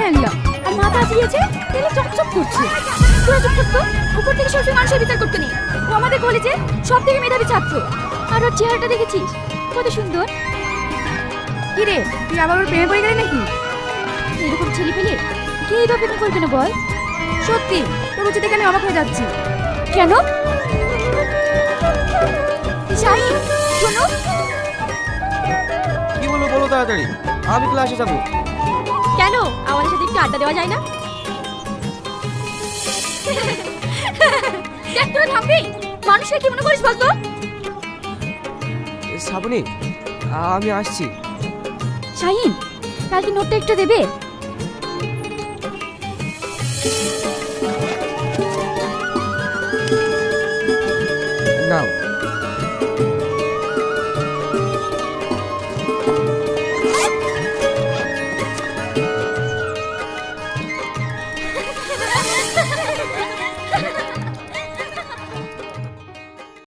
হ্যাংলা আর মাথা দিয়েছে তেলে চকচক করছে। পুরো চুপ করতো, উপর থেকে সবসময় মানুষের বিচার করতে নেই। ও আমাদের কলেজে সব থেকে মেধাবী ছাত্র। আর ওর চেহারাটা দেখেছিস কত সুন্দর। কি রে, তুই আবার ওর প্রেমে পড়ে গেলি নাকি? এরকম ছেলে পেলে কে এই প্রেমে করবে না বল? সত্যি তোর উচিত দেখে আমি অবাক হয়ে যাচ্ছি। কেন? শাহিন শোনো। কি বলবো বলো তাড়াতাড়ি, আমি ক্লাসে যাবো। কেন আমাদের সাথে একটু আড্ডা দেওয়া যায় না? দেখ তুই থামবি, মানুষকে কি মনে করিস বলতো? শ্রাবণী, আমি আসছি। শাহিন কালকে নোটটা একটু দেবে?